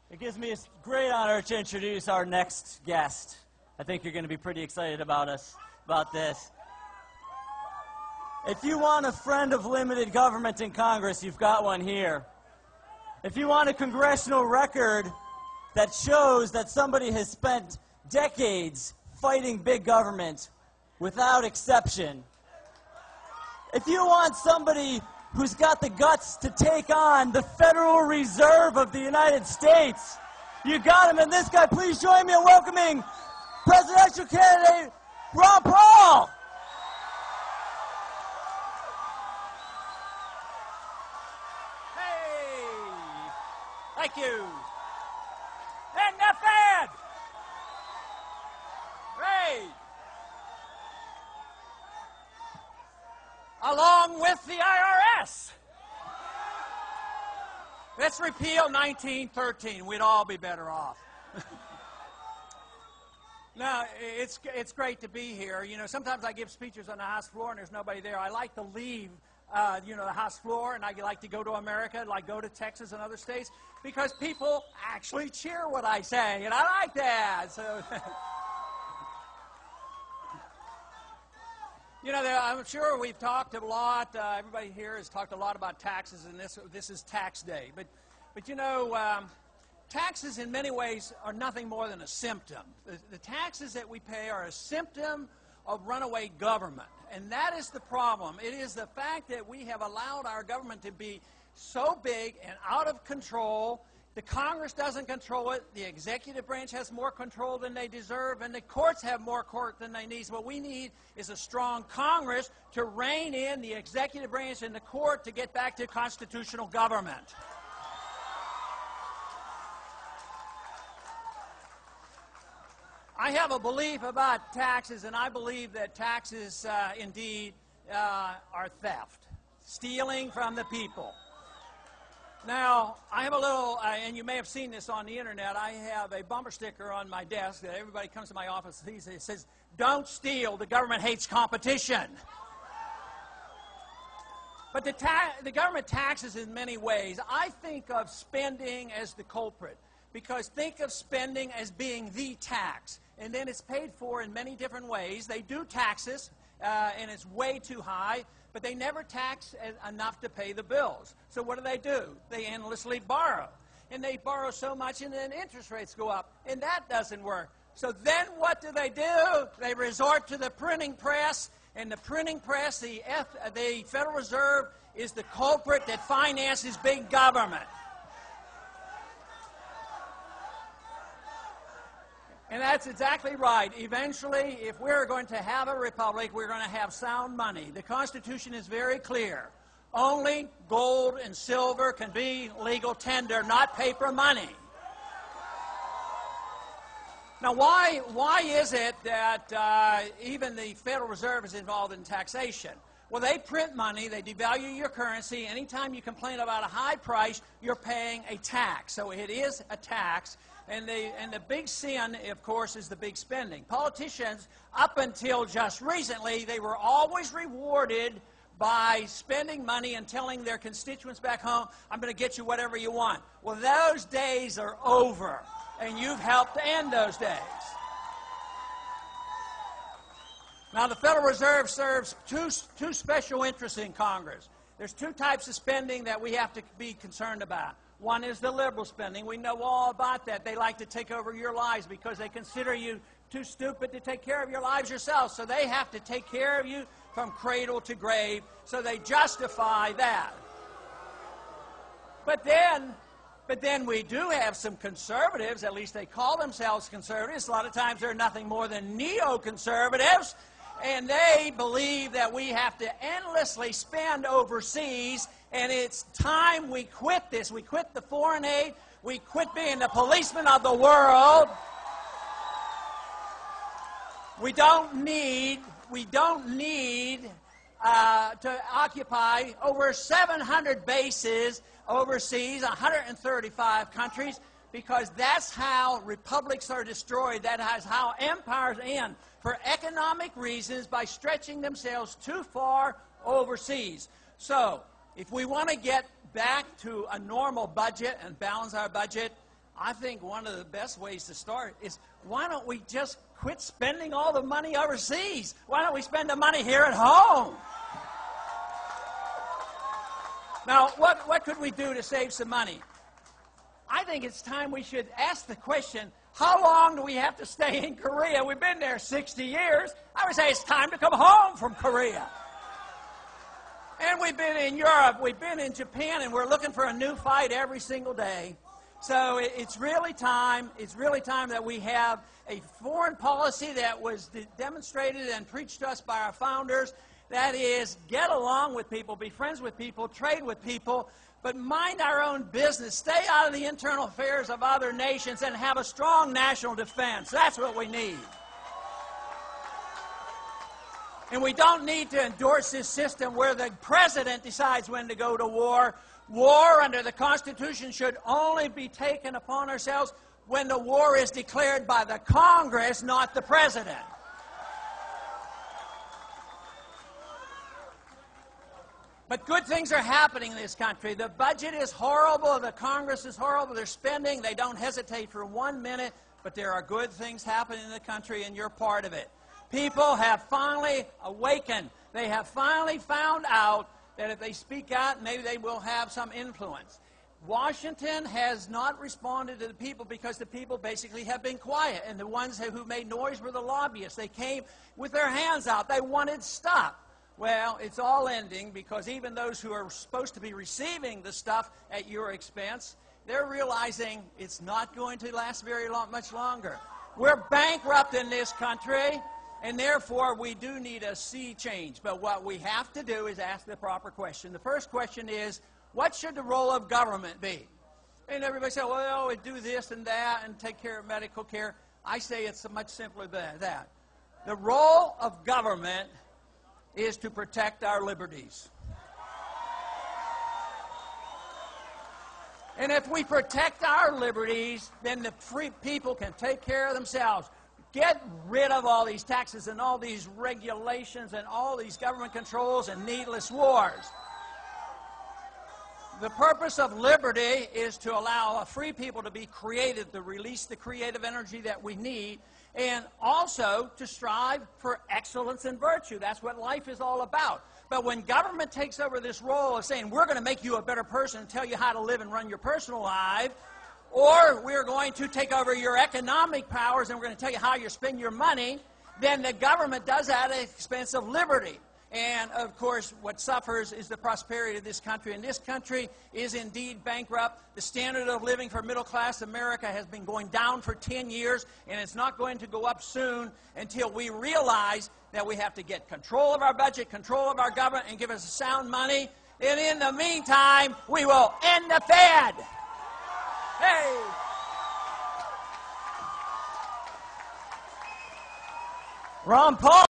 It gives me a great honor to introduce our next guest. I think you're going to be pretty excited about this. If you want a friend of limited government in Congress, you've got one here. If you want a congressional record that shows that somebody has spent decades fighting big government without exception, if you want somebody who's got the guts to take on the Federal Reserve of the United States, you got him. And this guy, please join me in welcoming presidential candidate Ron Paul. Hey, thank you. And the Fed. Great. Along with the IRS. Let's repeal 1913. We'd all be better off. No, it's great to be here. You know, sometimes I give speeches on the House floor and there's nobody there. I like to leave, the House floor, and I like to go to America, like go to Texas and other states, because people actually cheer what I say, and I like that. So. You know, I'm sure we've talked a lot, everybody here has talked a lot about taxes, and this is tax day. But you know, taxes in many ways are nothing more than a symptom. The taxes that we pay are a symptom of runaway government, and that is the problem. It is the fact that we have allowed our government to be so big and out of control. The Congress doesn't control it. The executive branch has more control than they deserve, and the courts have more court than they need. So what we need is a strong Congress to rein in the executive branch and the court to get back to constitutional government. I have a belief about taxes, and I believe that taxes indeed are theft, stealing from the people. Now, I have a little, and you may have seen this on the internet, I have a bumper sticker on my desk that everybody comes to my office and sees. It says, "Don't steal, the government hates competition." But the government taxes in many ways. I think of spending as the culprit, because think of spending as being the tax, and then it's paid for in many different ways. They do taxes, and it's way too high, but they never tax enough to pay the bills. So what do? They endlessly borrow. And they borrow so much, and then interest rates go up, and that doesn't work. So then what do? They resort to the printing press, and the printing press, the Federal Reserve, is the culprit that finances big government. And that's exactly right. Eventually, if we're going to have a republic, we're going to have sound money. The Constitution is very clear. Only gold and silver can be legal tender, not paper money. Now, why is it that even the Federal Reserve is involved in taxation? Well, they print money, they devalue your currency. Anytime you complain about a high price, you're paying a tax. So it is a tax. And the big sin, of course, is the big spending. Politicians, up until just recently, they were always rewarded by spending money and telling their constituents back home, "I'm going to get you whatever you want." Well, those days are over, and you've helped end those days. Now, the Federal Reserve serves two special interests in Congress. There's two types of spending that we have to be concerned about. One is the liberal spending. We know all about that. They like to take over your lives because they consider you too stupid to take care of your lives yourself. So they have to take care of you from cradle to grave. So they justify that. But then we do have some conservatives, at least they call themselves conservatives. A lot of times they're nothing more than neoconservatives. And they believe that we have to endlessly spend overseas, and it's time we quit this. We quit the foreign aid. We quit being the policemen of the world. We don't need to occupy over 700 bases overseas, 135 countries, because that's how republics are destroyed. That is how empires end, for economic reasons, by stretching themselves too far overseas. So, if we want to get back to a normal budget and balance our budget, I think one of the best ways to start is, why don't we just quit spending all the money overseas? Why don't we spend the money here at home? Now, what could we do to save some money? I think it's time we should ask the question, how long do we have to stay in Korea? We've been there 60 years. I would say it's time to come home from Korea. And we've been in Europe, we've been in Japan, and we're looking for a new fight every single day. So it's really time that we have a foreign policy that was demonstrated and preached to us by our founders. That is, get along with people, be friends with people, trade with people, but mind our own business. Stay out of the internal affairs of other nations and have a strong national defense. That's what we need. And we don't need to endorse this system where the president decides when to go to war. War under the Constitution should only be taken upon ourselves when the war is declared by the Congress, not the president. But good things are happening in this country. The budget is horrible. The Congress is horrible. They're spending. They don't hesitate for 1 minute. But there are good things happening in the country, and you're part of it. People have finally awakened. They have finally found out that if they speak out, maybe they will have some influence. Washington has not responded to the people because the people basically have been quiet. And the ones who made noise were the lobbyists. They came with their hands out. They wanted stuff. Well, it's all ending because even those who are supposed to be receiving the stuff at your expense, they're realizing it's not going to last much longer. We're bankrupt in this country, and therefore we do need a sea change. But what we have to do is ask the proper question. The first question is, what should the role of government be? And everybody says, well, we do this and that and take care of medical care. I say it's much simpler than that. The role of government is to protect our liberties. And if we protect our liberties, then the free people can take care of themselves. Get rid of all these taxes and all these regulations and all these government controls and needless wars. The purpose of liberty is to allow free people to be creative, to release the creative energy that we need, and also to strive for excellence and virtue. That's what life is all about. But when government takes over this role of saying, we're going to make you a better person and tell you how to live and run your personal life, or we're going to take over your economic powers and we're going to tell you how you spend your money, then the government does that at the expense of liberty. And, of course, what suffers is the prosperity of this country. And this country is indeed bankrupt. The standard of living for middle-class America has been going down for 10 years, and it's not going to go up soon until we realize that we have to get control of our budget, control of our government, and give us sound money. And in the meantime, we will end the Fed. Hey! Ron Paul.